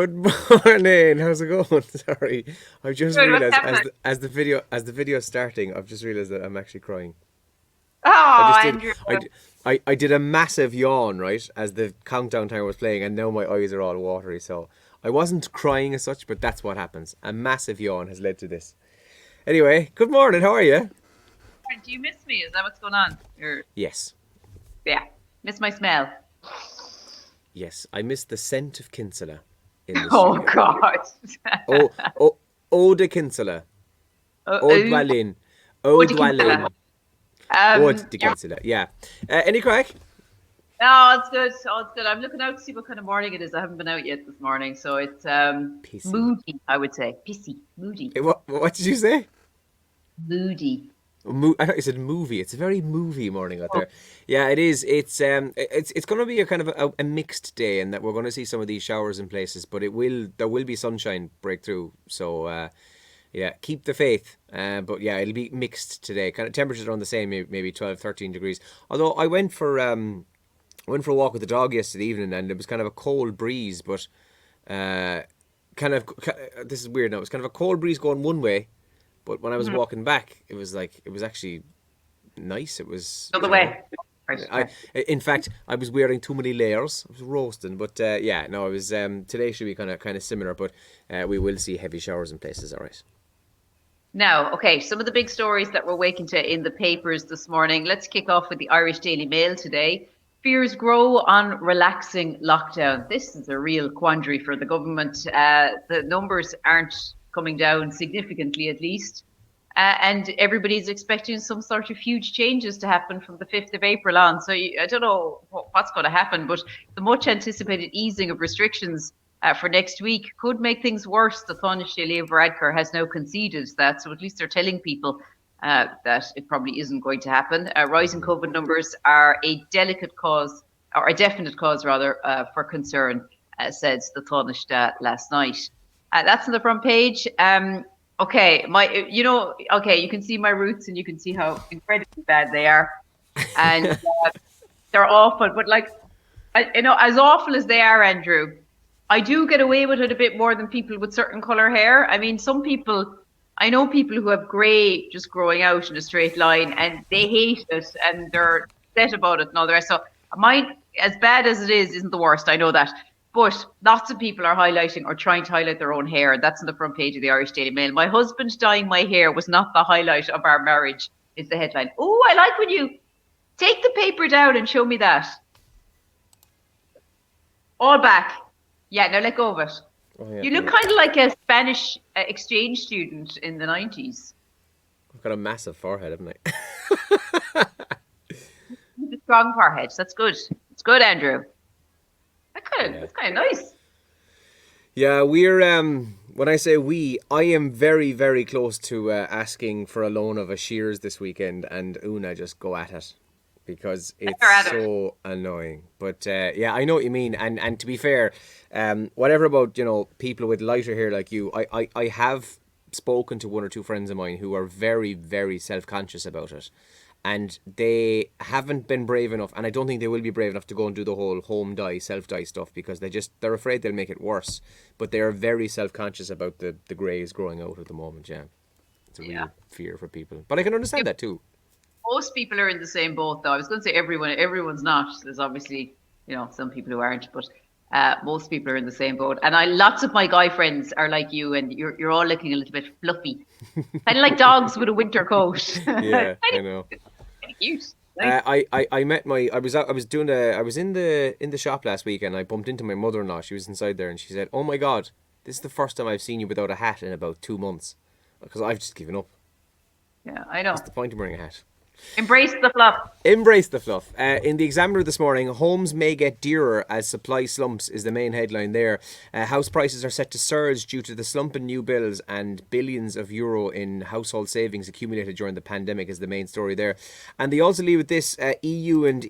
Good morning. How's it going? Sorry, I just Good, what's realised happening? as the video is starting, I've just realised that I'm actually crying. I Oh, just did. Andrew. I did a massive yawn right as the countdown timer was playing, and now my eyes are all watery. So I wasn't crying as such, but that's what happens. A massive yawn has led to this. Anyway, good morning. How are you? Do you miss me? Is that what's going on? Yes, Yeah, miss my smell. yes. I miss the scent of Kinsella in the Oh studio. God. Oh, oh, oh, the Kinsella. Oh, Oh, Dwalin. oh, Oh, the Kinsella. Dwalin. Oh, the You're, Kinsella. Yeah. Any crack? no, it's good. Oh, it's good. I'm looking out to see what kind of morning it is. I haven't been out yet this morning, so it's Pissy. moody. I would say pissy, moody, What did you say? moody. I thought you said movie. It's a very movie morning out Oh, there. Yeah, it is. It's going to be a kind of a mixed day, and that we're going to see some of these showers in places, but there will be sunshine breakthrough. So yeah, keep the faith. But yeah, it'll be mixed today. Kind of temperatures around the same, maybe 12, 13 degrees. Although I went for a walk with the dog yesterday evening, and it was kind of a cold breeze, but uh, this is weird now. It was kind of a cold breeze going one way, but when I was mhm. walking back, it was actually nice. It was, The other way. Right, I, right. in fact, I was wearing too many layers. I was roasting, but yeah, no, it was. Today should be kind of similar, but we will see heavy showers in places. All right. Now, okay, some of the big stories that we're waking to in the papers this morning. Let's kick off with the Irish Daily Mail today. Fears grow on relaxing lockdown. This is a real quandary for the government. The numbers aren't coming down significantly, at least. And everybody's expecting some sort of huge changes to happen from the 5th of April on. So I don't know what's going to happen, but the much anticipated easing of restrictions for next week could make things worse. The Taoiseach Elaine Varadkar has now conceded that, so at least they're telling people that it probably isn't going to happen. Rising Mm-hmm. COVID numbers are a delicate cause, or a definite cause rather, for concern, said the Taoiseach last night. That's on the front page. Okay, okay, you can see my roots and you can see how incredibly bad they are, and they're awful. But like, as awful as they are, Andrew, I do get away with it a bit more than people with certain color hair. I mean, some people, I know people who have grey just growing out in a straight line, and they hate it and they're upset about it and all the rest. So mine, as bad as it is, isn't the worst. I know that. But lots of people are highlighting or trying to highlight their own hair. That's on the front page of the Irish Daily Mail. My husband dyeing my hair was not the highlight of our marriage, is the headline. Oh, I like when you take the paper down and show me that. All back. Yeah, now let go of it. Oh yeah, You look yeah. kind of like a Spanish exchange student in the 90s. I've got a massive forehead, haven't I? With a strong forehead. That's good. It's good, Andrew. Yeah. That's kind of nice. Yeah, we're when I say we, I am very, very close to asking for a loan of a shears this weekend, and Una just go at it because it's Better at it. so annoying. But yeah, I know what you mean, and to be fair, whatever about people with lighter hair like you, I have spoken to one or two friends of mine who are very, very self conscious about it, and they haven't been brave enough, and I don't think they will be brave enough to go and do the whole home dye, self dye stuff because they're afraid they'll make it worse. But they are very self conscious about the greys growing out at the moment. Yeah, it's a Yeah. real fear for people, but I can Yeah, understand that too. most people are in the same boat, though. I was going to say everyone. Everyone's not. There's obviously, some people who aren't, but most people are in the same boat. And lots of my guy friends are like you, and you're all looking a little bit fluffy, kind of like dogs with a winter coat. kind Yeah, I of know. cute. Nice. I met my I was out, I was doing I was in the shop last week, and I bumped into my mother in law. She was inside there, and she said, "Oh my God, this is the first time I've seen you without a hat in about 2 months, because I've just given up. Yeah, I What's know. the point of wearing a hat?" Embrace the fluff. Embrace the fluff. In the Examiner this morning, homes may get dearer as supply slumps is the main headline there. House prices are set to surge due to the slump in new builds, and billions of euro in household savings accumulated during the pandemic is the main story there. And they also leave with this: EU and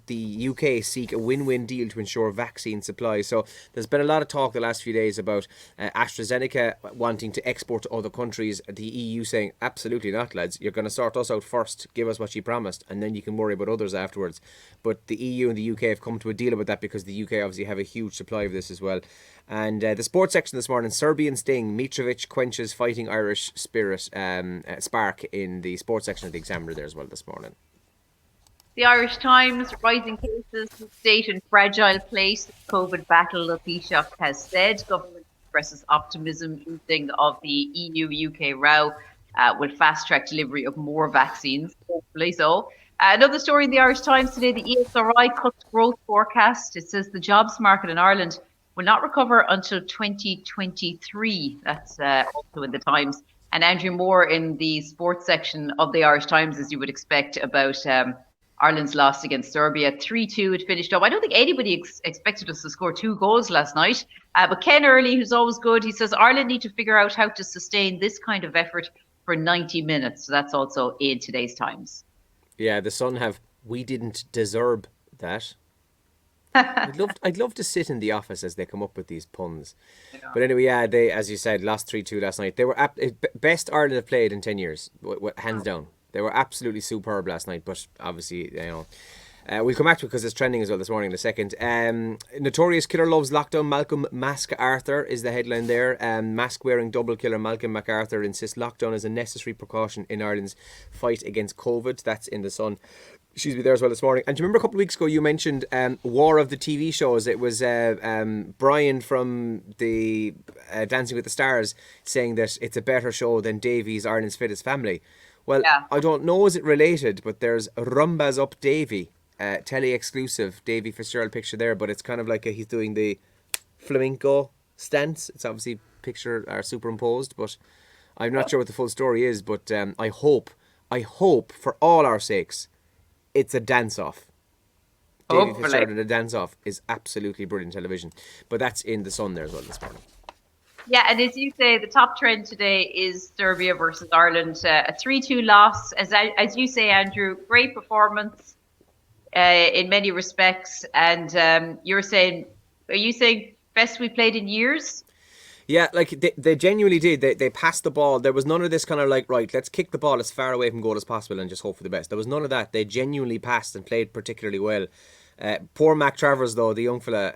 the UK seek a win-win deal to ensure vaccine supply. So there's been a lot of talk the last few days about AstraZeneca wanting to export to other countries. The EU saying absolutely not, lads. You're going to sort us out first. give us what she promised, and then you can worry about others afterwards. But the EU and the UK have come to a deal about that because the UK obviously have a huge supply of this as well. And the sports section this morning, Serbian sting, Mitrovic quenches fighting Irish spirit spark in the sports section of the Examiner there as well this morning. The Irish Times, rising cases, state in fragile place, COVID battle, the Taoiseach has said. Government expresses optimism easing of the EU-UK row will fast-track delivery of more vaccines, hopefully so. Another story in the Irish Times today, the ESRI cuts growth forecast. It says the jobs market in Ireland will not recover until 2023. That's also in the Times. And Andrew Moore in the sports section of the Irish Times, as you would expect, about Ireland's loss against Serbia. 3-2 it finished up. I don't think anybody expected us to score 2 goals last night. But Ken Early, who's always good, he says Ireland need to figure out how to sustain this kind of effort for 90 minutes. So that's also in today's Times. Yeah, the Sun have, we didn't deserve that. I'd love to sit in the office as they come up with these puns. But anyway, yeah, they, as you said, lost 3-2 last night. They were best Ireland have played in 10 years, hands down. They were absolutely superb last night, but obviously, we'll come back to it because it's trending as well this morning in a second. Notorious killer loves lockdown. Malcolm Mask Arthur is the headline there. Mask-wearing double killer Malcolm MacArthur insists lockdown is a necessary precaution in Ireland's fight against COVID. That's in the Sun. She's been there as well this morning. And do you remember a couple of weeks ago you mentioned War of the TV shows? It was Brian from the Dancing with the Stars saying that it's a better show than Davy's Ireland's Fittest Family. Well, yeah. I don't know is it related, but there's Rumba's Up Davy, telly-exclusive Davy Fitzgerald picture there, but it's kind of like he's doing the flamenco stance. It's obviously picture are superimposed, but I'm not sure what the full story is, but I hope for all our sakes, it's a dance-off. Davy Fitzgerald in a dance-off is absolutely brilliant television. But that's in the Sun there as well this morning. Yeah, and as you say, the top trend today is Serbia versus Ireland. A 3-2 loss. As you say, Andrew, great performance in many respects. And are you saying best we played in years? Yeah, like they genuinely did. They passed the ball. There was none of this kind of like, right, let's kick the ball as far away from goal as possible and just hope for the best. There was none of that. They genuinely passed and played particularly well. Poor Mac Travers, though, the young fella,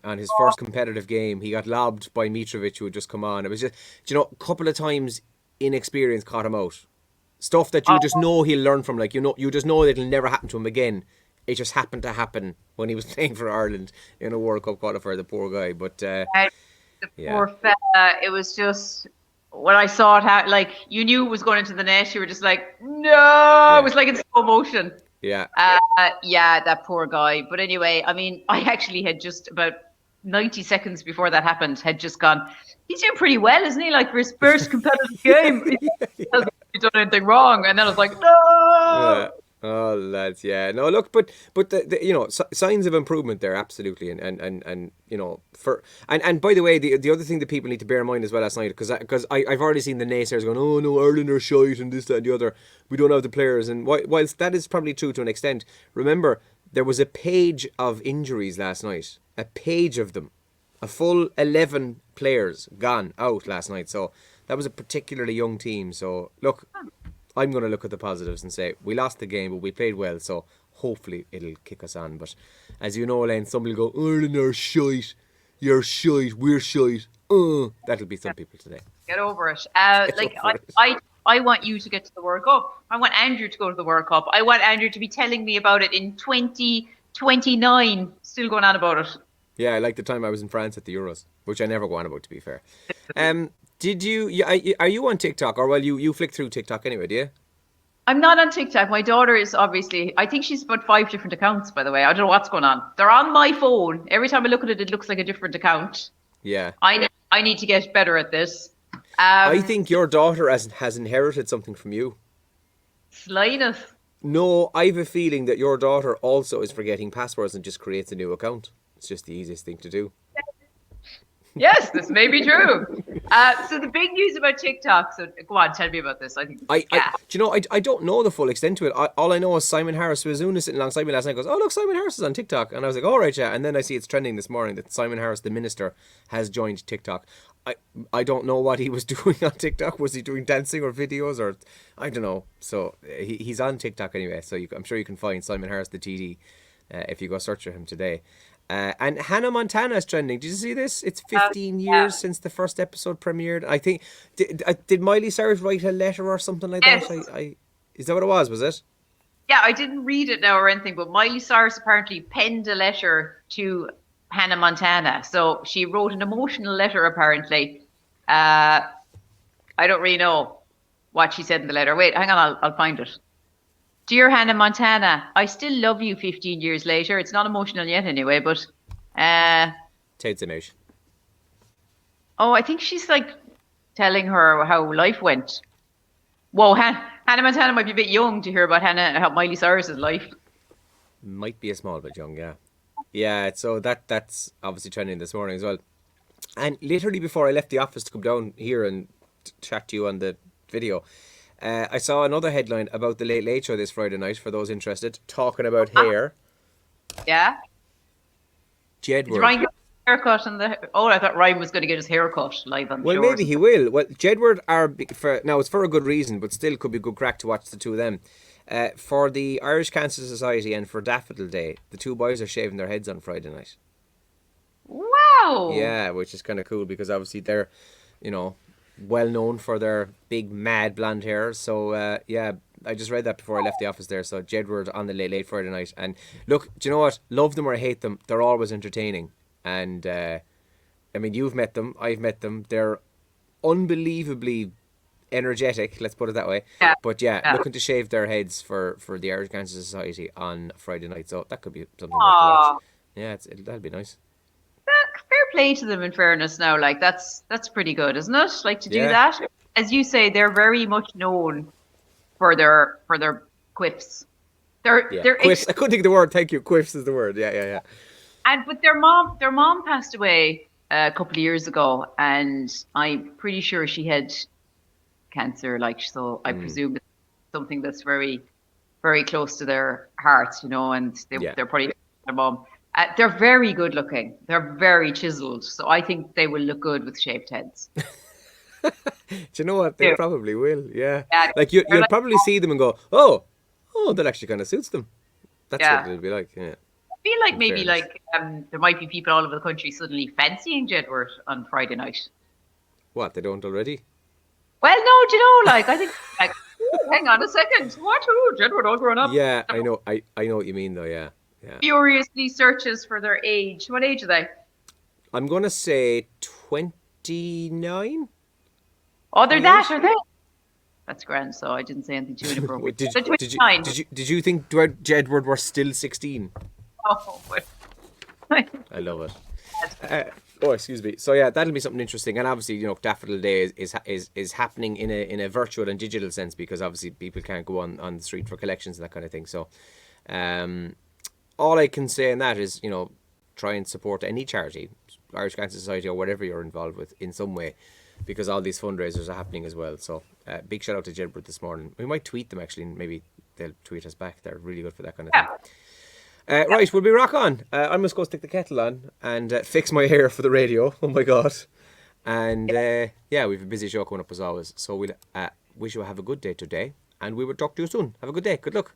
on his first competitive game, he got lobbed by Mitrovic, who had just come on. It was just, a couple of times inexperience caught him out. Stuff that you just know he'll learn from. Like, you just know it'll never happen to him again. It just happened to happen when he was playing for Ireland in a World Cup qualifier, the poor guy. But the poor fella, it was just, when I saw it, you knew it was going into the net, you were just like, no! Yeah. It was like in slow motion. Yeah. That poor guy. But anyway, I mean, I actually had just about 90 seconds before that happened, had just gone, he's doing pretty well, isn't he? Like, for his first competitive game. He hasn't done anything wrong. And then I was like, no! Yeah. Oh, lads, yeah. No, look, but the signs of improvement there, absolutely. And by the way, the other thing that people need to bear in mind as well last night, because I've already seen the naysayers going, oh, no, Ireland are shite and this, that, and the other. We don't have the players. And whilst that is probably true to an extent, remember, there was a page of injuries last night. A page of them. A full 11 players gone out last night. So that was a particularly young team. So, look, I'm going to look at the positives and say we lost the game, but we played well, so hopefully it'll kick us on. But as you know, Elaine, somebody will go, Ireland are shite, you're shite, we're shite. That'll be some people today. Get over it. I want you to get to the World Cup. I want Andrew to go to the World Cup. I want Andrew to be telling me about it in 2029, still going on about it. Yeah, I like the time I was in France at the Euros, which I never go on about, to be fair. Did you? Are you on TikTok, or you flick through TikTok anyway? Do you? I'm not on TikTok. My daughter is obviously. I think she's about 5 different accounts. By the way, I don't know what's going on. They're on my phone. Every time I look at it, it looks like a different account. Yeah. I need to get better at this. I think your daughter has inherited something from you. Slyness. No, I have a feeling that your daughter also is forgetting passwords and just creates a new account. It's just the easiest thing to do. Yes, this may be true. So the big news about TikTok. So go on, tell me about this. I think this is gas. Do you know, I don't know the full extent to it. All I know is Simon Harris was sitting alongside me last night. Goes, oh look, Simon Harris is on TikTok, and I was like, all right, yeah. And then I see it's trending this morning that Simon Harris, the minister, has joined TikTok. I don't know what he was doing on TikTok. Was he doing dancing or videos or I don't know. So he's on TikTok anyway. So I'm sure you can find Simon Harris, the TD, if you go search for him today. And Hannah Montana is trending. Did you see this? It's 15 years since the first episode premiered. I think did Miley Cyrus write a letter or something like Yes. that? Is that what it was? Was it? Yeah, I didn't read it now or anything, but Miley Cyrus apparently penned a letter to Hannah Montana. So she wrote an emotional letter, apparently. I don't really know what she said in the letter. Wait, hang on, I'll find it. Dear Hannah Montana, I still love you 15 years later. It's not emotional yet anyway, but Tate's emotion. oh, I think she's like telling her how life went. Whoa, Hannah Montana might be a bit young to hear about how Miley Cyrus's life. Might be a small bit young, yeah. Yeah, so that's obviously trending this morning as well. And literally before I left the office to come down here and chat to you on the video, I saw another headline about the Late Late Show this Friday night, for those interested, talking about hair. Yeah? Did Jedward. Ryan get his haircut on the... Oh, I thought Ryan was going to get his haircut live on the Well, show. maybe he will. Well, Jedward now it's for a good reason, but still could be good crack to watch the two of them. For the Irish Cancer Society and for Daffodil Day, the two boys are shaving their heads on Friday night. Wow! Yeah, which is kind of cool because obviously they're, well known for their big mad blonde hair. So yeah, I just read that before I left the office there. So Jedward on the Late Friday night, and look, do you know what? Love them or hate them, they're always entertaining. And I mean, you've met them, I've met them. They're unbelievably energetic. Let's put it that way. Yeah. But yeah, looking to shave their heads for the Irish Cancer Society on Friday night. So that could be something worth to watch. Yeah, that'll be nice. Fair play to them, in fairness now. Like, that's pretty good, isn't it? Like, to do Yeah. that. As you say, they're very much known for their quips. They're Quiffs. I couldn't think of the word. Thank you. Quiffs is the word. Yeah. But their mom passed away a couple of years ago, and I'm pretty sure she had cancer. Like, so I presume it's something that's very, very close to their hearts, and they're probably their mom. They're very good looking. They're very chiseled, so I think they will look good with shaved heads. Do you know what? They probably will. Yeah. Yeah, Like you'll like- probably see them and go, oh, that actually kind of suits them. That's Yeah. what it'll be like. Yeah. I feel like In maybe fairness. there might be people all over the country suddenly fancying Jedward on Friday night. What? They don't already? Well, no, do you know, like, I think, like, ooh, hang on a second, what? Ooh, Jedward all grown up. Yeah, I know. I know what you mean though. Yeah. Furiously searches for their age. What age are they? I'm gonna say 29. Oh, they're Yes. that, are they? That's grand, so I didn't say anything too inappropriate. Did They're you 29. did you think Jedward were still 16? Oh, but... I love it. Excuse me. So yeah, that'll be something interesting, and obviously, Daffodil Day is happening in a virtual and digital sense because obviously people can't go on the street for collections and that kind of thing. So, all I can say in that is, try and support any charity, Irish Cancer Society or whatever you're involved with in some way, because all these fundraisers are happening as well. So, big shout out to Jedward this morning. We might tweet them actually, and maybe they'll tweet us back. They're really good for that kind of thing. Right, we'll be rock on. I must go stick the kettle on and fix my hair for the radio. Oh my god. And yeah, we have a busy show coming up as always. So we'll wish you have a good day today, and we will talk to you soon. Have a good day. Good luck.